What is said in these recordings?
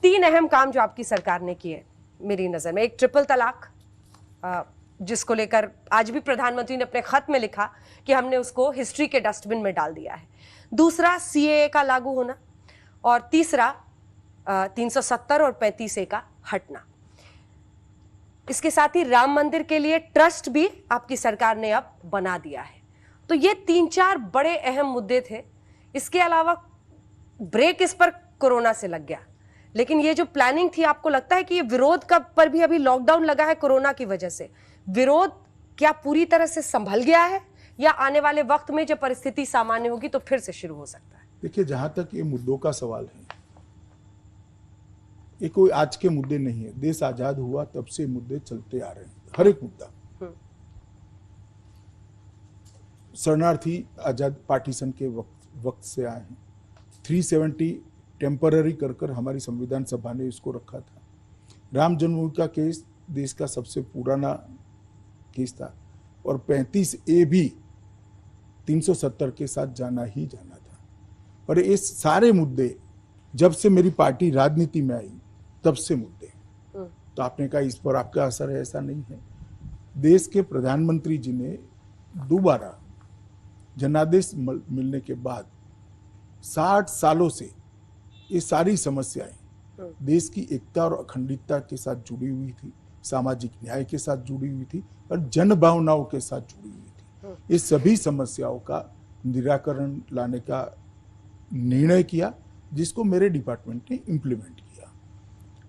3 अहम काम जो आपकी सरकार ने किए मेरी नजर में, एक ट्रिपल तलाक, जिसको लेकर आज भी प्रधानमंत्री ने अपने खत में लिखा कि हमने उसको हिस्ट्री के डस्टबिन में डाल दिया है। दूसरा सीएए का लागू होना, और तीसरा 370 और 35A का हटना। इसके साथ ही राम मंदिर के लिए ट्रस्ट भी आपकी सरकार ने अब बना दिया है। तो ये 3-4 बड़े अहम मुद्दे थे। इसके अलावा ब्रेक इस पर कोरोना से लग गया, लेकिन ये जो प्लानिंग थी, आपको लगता है कि ये विरोध का पर भी अभी लॉकडाउन लगा है कोरोना की वजह से, विरोध क्या पूरी तरह से संभल गया है, या आने वाले वक्त में जब परिस्थिति सामान्य होगी तो फिर से शुरू हो सकता है? देखिए, जहां तक ये मुद्दों का सवाल है, ये कोई आज के मुद्दे नहीं है। देश आजाद हुआ तब से मुद्दे चलते आ रहे हैं, हर एक मुद्दा। शरणार्थी आजाद पार्टीशन के वक्त से आए हैं। 370 टेम्पररी कर हमारी संविधान सभा ने इसको रखा था। राम जन्मभूमि का केस देश का सबसे पुराना केस था, और 35A भी 370 के साथ जाना ही जाना था। और ये सारे मुद्दे जब से मेरी पार्टी राजनीति में आई तब से मुद्दे। तो आपने कहा इस पर आपका असर है, ऐसा नहीं है। देश के प्रधानमंत्री जी ने दोबारा जनादेश मिलने के बाद 60 सालों से ये सारी समस्याएं देश की एकता और अखंडता के साथ जुड़ी हुई थी, सामाजिक न्याय के साथ जुड़ी हुई थी, और जन भावनाओं के साथ जुड़ी हुई थी। ये सभी समस्याओं का निराकरण लाने का निर्णय किया, जिसको मेरे डिपार्टमेंट ने इम्प्लीमेंट किया।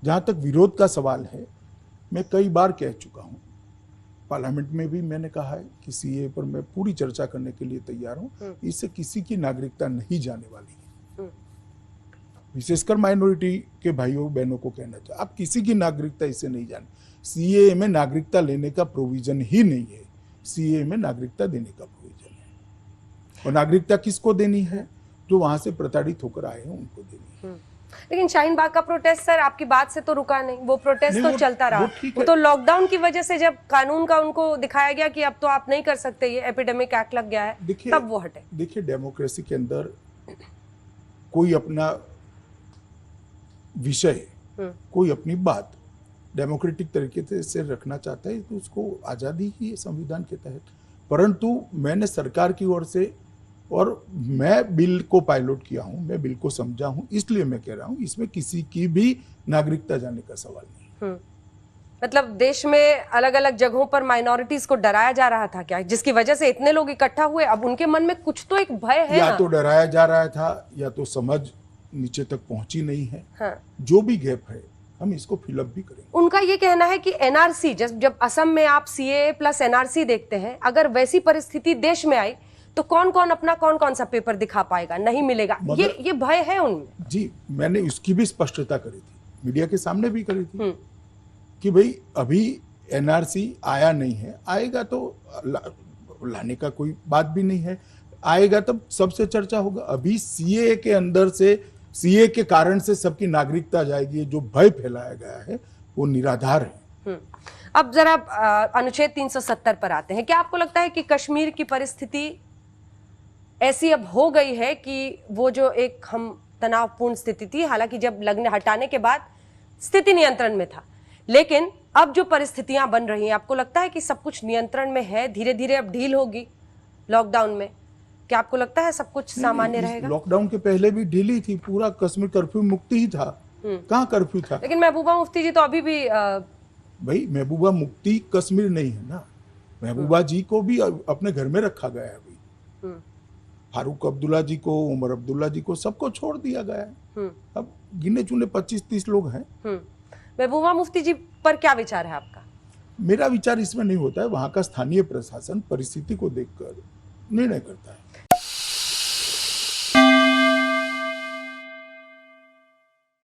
जहां तक विरोध का सवाल है, मैं कई बार कह चुका हूं, पार्लियामेंट में भी मैंने कहा है कि सीए पर मैं पूरी चर्चा करने के लिए तैयार हूं। इससे किसी की नागरिकता नहीं जाने वाली है। विशेषकर माइनॉरिटी के भाइयों बहनों को कहना चाहिए, आप किसी की नागरिकता इससे नहीं जाने। सीए में नागरिकता लेने का प्रोविजन ही नहीं है, सीए में नागरिकता देने का प्रोविजन है। और नागरिकता किसको देनी है? जो वहां से प्रताड़ित होकर आए हैं उनको देनी है। लेकिन शाहीन बाग का प्रोटेस्ट सर आपकी बात से तो रुका नहीं, वो प्रोटेस्ट तो चलता रहा। वो तो लॉकडाउन की वजह से जब कानून का उनको दिखाया गया कि अब तो आप नहीं कर सकते, ये एपिडेमिक एक्ट लग गया है, तब वो हटे। देखिए, डेमोक्रेसी के अंदर कोई अपना विषय, कोई अपनी बात डेमोक्रेटिक तरीके से रखना चाहता है तो उसको आज़ादी ही है संविधान के तहत। परंतु मैंने सरकार की ओर से, और मैं बिल को पायलट किया हूं, मैं बिल को समझा हूं, इसलिए मैं कह रहा हूं इसमें किसी की भी नागरिकता जाने का सवाल नहीं। मतलब देश में अलग अलग जगहों पर माइनॉरिटीज को डराया जा रहा था क्या, जिसकी वजह से इतने लोग इकट्ठा हुए? अब उनके मन में कुछ तो एक भय है। या तो डराया जा रहा था, या तो समझ नीचे तक पहुंची नहीं है। हाँ। जो भी गैप है हम इसको फिलअप भी करेंगे। उनका ये कहना है कि एनआरसी, जब असम में आप सीएए प्लस एनआरसी देखते हैं, अगर वैसी परिस्थिति देश में आई तो कौन कौन सा पेपर दिखा पाएगा, नहीं मिलेगा, ये भय है उनमें। जी, मैंने इसकी भी स्पष्टता करी थी, मीडिया के सामने भी करी थी कि भाई अभी एनआरसी आया नहीं है, आएगा तो लाने का कोई बात भी नहीं है, आएगा तब सबसे चर्चा होगा। अभी सीए के अंदर से, सीए के कारण से सबकी नागरिकता जाएगी, जो भय फैलाया गया है वो निराधार है। अब जरा अनुच्छेद 370 पर आते हैं। क्या आपको लगता है कि कश्मीर की परिस्थिति ऐसी अब हो गई है कि वो जो एक हम तनावपूर्ण स्थिति थी, हालांकि जब लगने हटाने के बाद स्थिति नियंत्रण में था, लेकिन अब जो परिस्थितियां बन रही हैं, आपको लगता है कि सब कुछ नियंत्रण में है? धीरे धीरे अब ढील होगी लॉकडाउन में, क्या आपको लगता है सब कुछ सामान्य रहेगा? लॉकडाउन के पहले भी ढीली थी, पूरा कश्मीर कर्फ्यू मुक्ति ही था। कहाँ कर्फ्यू था? लेकिन महबूबा मुफ्ती जी तो अभी भी भाई, महबूबा मुफ्ती कश्मीर नहीं है ना, महबूबा जी को भी अपने घर में रखा गया है। अभी फारूक अब्दुल्ला जी को, उमर अब्दुल्ला जी को, सबको छोड़ दिया गया है। अब गिने चुने 25-30 लोग हैं। महबूबा मुफ्ती जी पर क्या विचार है आपका? मेरा विचार इसमें नहीं होता है, वहां का स्थानीय प्रशासन परिस्थिति को देखकर निर्णय करता है।